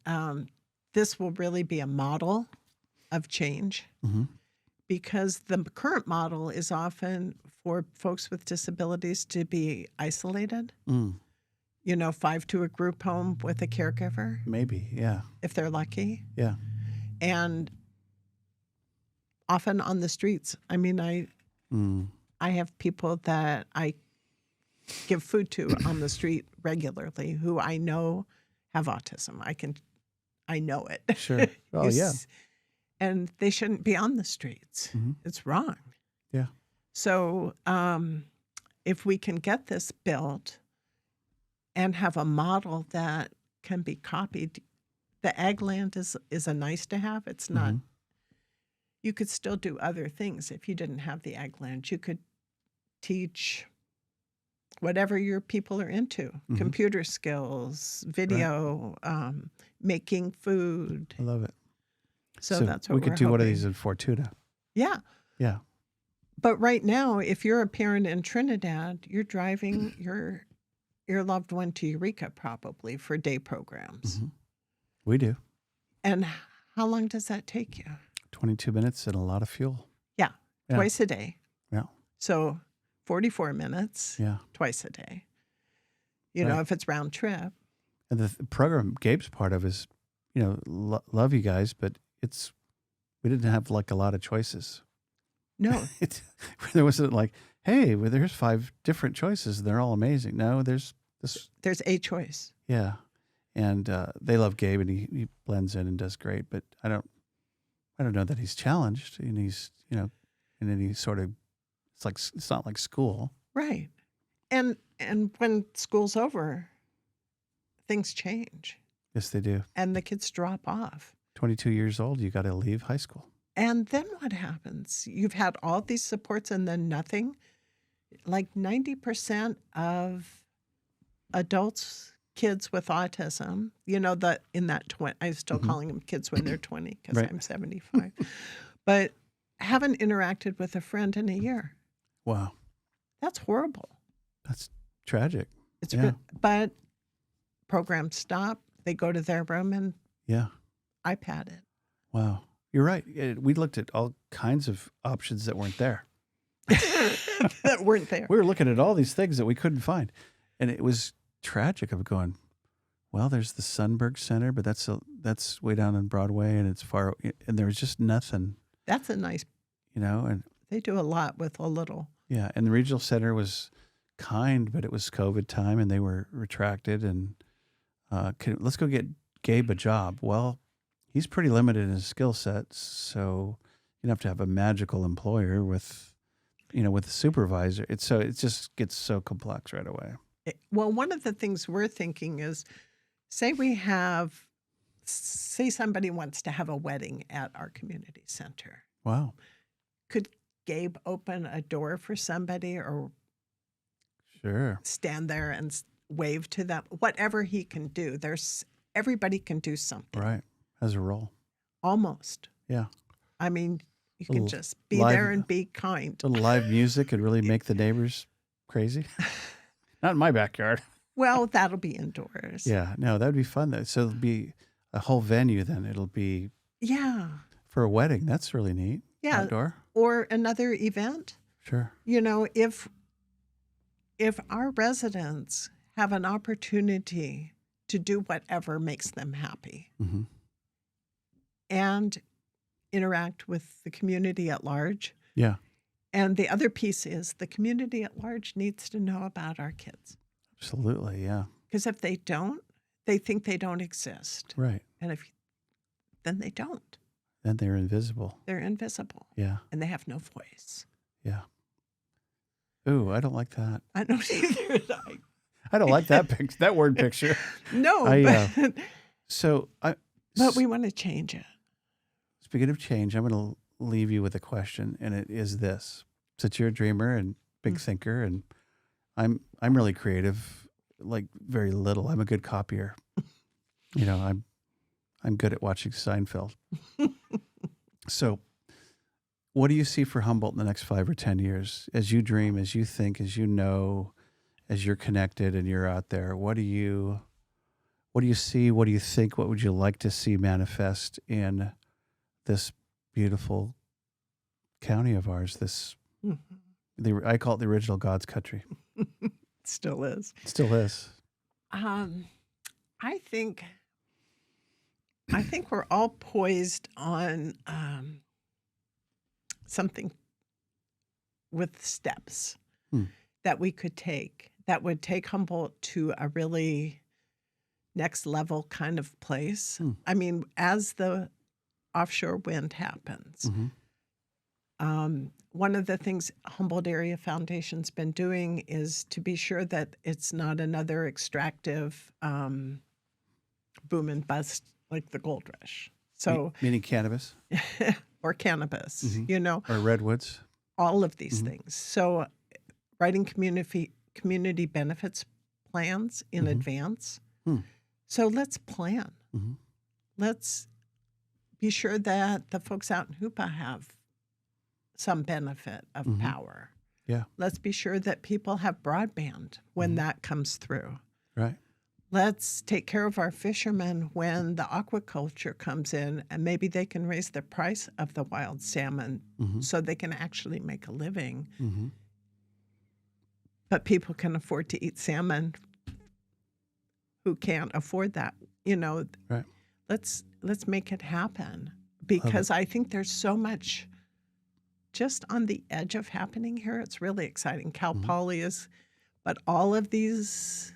this will really be a model of change because the current model is often for folks with disabilities to be isolated. 5 to a group home with a caregiver. Maybe, yeah. If they're lucky. Yeah. And often on the streets. I mean, I have people that I give food to on the street regularly who I know have autism. I know it. Sure. Oh, yeah. And they shouldn't be on the streets. It's wrong. Yeah. So if we can get this built and have a model that can be copied, the ag land is a nice to have. It's not. You could still do other things if you didn't have the ag land. You could teach whatever your people are into, computer skills, video, making food. I love it. So that's what we could do hoping. one of these in Fortuna. Yeah. Yeah. But right now, if you're a parent in Trinidad, you're driving your loved one to Eureka probably for day programs. We do. And how long does that take you? 22 minutes and a lot of fuel. Yeah. Twice a day. Yeah. So 44 minutes. Yeah. Twice a day. You know, if it's round trip. And the program Gabe's part of is, love you guys, but we didn't have like a lot of choices. No. There wasn't like, hey, well, there's 5 different choices. They're all amazing. No, there's this. There's a choice. Yeah. And they love Gabe and he blends in and does great, but I don't know that he's challenged and he's, in any sort of, it's not like school. Right. And when school's over, things change. Yes, they do. And the kids drop off. 22 years old, you got to leave high school. And then what happens? You've had all these supports and then nothing. Like 90% of adults, kids with autism, I'm still calling them kids when they're 20 because I'm 75, but haven't interacted with a friend in a year. Wow. That's horrible. That's tragic. But programs stop. They go to their room and iPad it. Wow. You're right. We looked at all kinds of options that weren't there. That weren't there. We were looking at all these things that we couldn't find. And it was tragic of going, well, there's the Sunberg Center, but that's way down on Broadway and it's far, and there was just nothing. That's a nice, and they do a lot with a little. Yeah. And the regional center was kind, but it was COVID time and they were retracted and let's go get Gabe a job. Well, he's pretty limited in his skill sets, so you have to have a magical employer with a supervisor. It just gets so complex right away. Well, one of the things we're thinking is, say somebody wants to have a wedding at our community center. Wow. Could Gabe open a door for somebody or Sure. stand there and wave to them, whatever he can do. Everybody can do something. Right. As a role. Almost. Yeah. I mean, you can Little just be live- there and be kind. Little live music could really make the neighbors crazy. Not in my backyard. Well, that'll be indoors. Yeah. No, that'd be fun though. So it'll be a whole venue then. It'll be Yeah. for a wedding. That's really neat. Yeah. Outdoor. Or another event. Sure. You know, if our residents have an opportunity to do whatever makes them happy Mm-hmm. and interact with the community at large. Yeah. And the other piece is the community at large needs to know about our kids. Absolutely. Yeah. Because if they don't, they think they don't exist. Right. And then they don't. Then they're invisible. They're invisible Yeah. and they have no voice. Yeah. Ooh, I don't like that. I don't either. I don't like that that word picture. No, But we want to change it. Speaking of change, I'm going to leave you with a question, and it is this: since you're a dreamer and big thinker, and I'm really creative, like very little. I'm a good copier. You know, I'm good at watching Seinfeld. So, what do you see for Humboldt in the next 5 or 10 years? As you dream, as you think, as you know, as you're connected and you're out there, what do you see? What do you think? What would you like to see manifest in this beautiful county of ours? I call it the original God's country. Still is. It still is. I think we're all poised on something with steps that we could take that would take Humboldt to a really next level kind of place. I mean, as the offshore wind happens, one of the things Humboldt Area Foundation's been doing is to be sure that it's not another extractive boom and bust like the gold rush. So, meaning cannabis or cannabis, you know, or redwoods, all of these things. So, writing community benefits plans in advance. So let's plan. Let's be sure that the folks out in Hoopa have some benefit of power. Yeah. Let's be sure that people have broadband when that comes through. right? Let's take care of our fishermen when the aquaculture comes in, and maybe they can raise the price of the wild salmon so they can actually make a living. But people can afford to eat salmon who can't afford that. You know, Right. let's make it happen, because I think there's so much just on the edge of happening here. It's really exciting. Cal Poly is, but all of these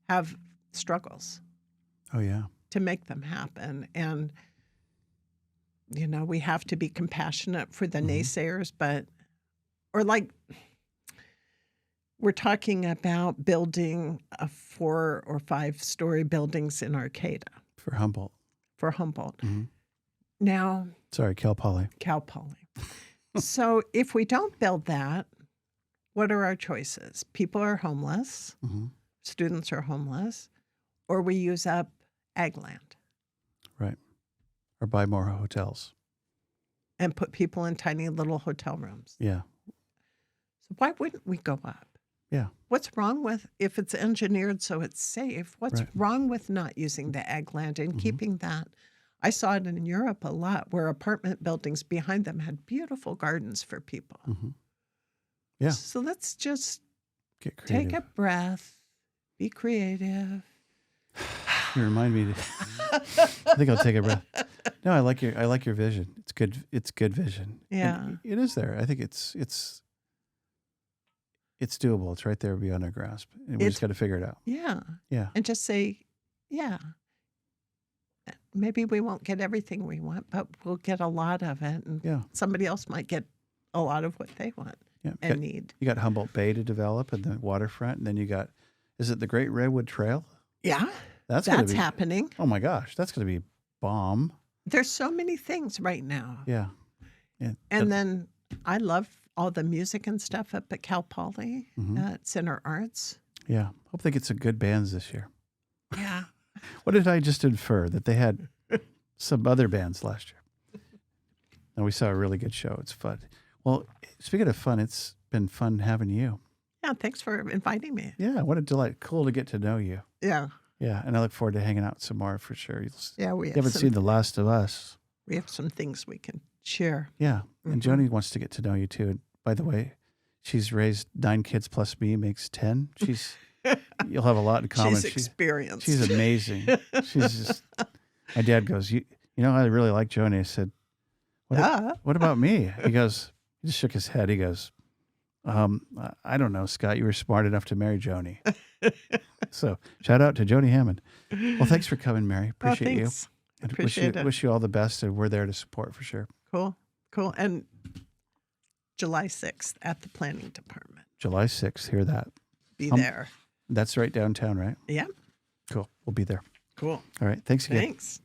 have struggles Oh yeah. to make them happen. And, you know, we have to be compassionate for the naysayers, or like, we're talking about building a 4 or 5 story buildings in Arcata For Humboldt. for Humboldt. Now, Sorry, Cal Poly. Cal Poly. So if we don't build that, what are our choices? People are homeless, students are homeless, or we use up ag land Right. Or buy more hotels. and put people in tiny little hotel rooms. Yeah. So why wouldn't we go up? Yeah. What's wrong with, if it's engineered so it's safe, what's Right. wrong with not using the ag land and keeping that? I saw it in Europe a lot, where apartment buildings behind them had beautiful gardens for people. Yeah. So let's just Get creative. take a breath, be creative. You remind me. I think I'll take a breath. No, I like your vision. It's good. It's good vision. Yeah. And it is there. I think it's doable. It's right there beyond our grasp, and we just got to figure it out. Yeah. Yeah. And just say, yeah, maybe we won't get everything we want, but we'll get a lot of it. And Yeah. somebody else might get a lot of what they want Yeah. and need. You got Humboldt Bay to develop and the waterfront, and then you got, is it the Great Redwood Trail? Yeah. That's happening. Oh my gosh, that's going to be bomb. There's so many things right now. Yeah. And then I love all the music and stuff up at Cal Poly at Center Arts. Yeah. Hope they get some good bands this year. Yeah. What did I just infer? That they had some other bands last year. And we saw a really good show. It's fun. Well, speaking of fun, it's been fun having you. Yeah, thanks for inviting me. Yeah, what a delight. Cool to get to know you. Yeah. Yeah, and I look forward to hanging out some more for sure. Yeah, You haven't seen The Last of Us. We have some things we can share. Yeah, and Joni wants to get to know you too. And by the way, she's raised 9 kids plus me, makes 10. You'll have a lot in common. She's experienced. She's amazing. She's just, my dad goes, you know, I really like Joni. I said, what about me? He just shook his head. He goes, I don't know, Scott, you were smart enough to marry Joni. So shout out to Joni Hammond. Well, thanks for coming, Mary. Appreciate you. Appreciate it. Wish you all the best, and we're there to support for sure. Cool. And July 6th at the planning department. July 6th, hear that. Be there. That's right downtown, right? Yeah. Cool. We'll be there. Cool. All right. Thanks again. Thanks.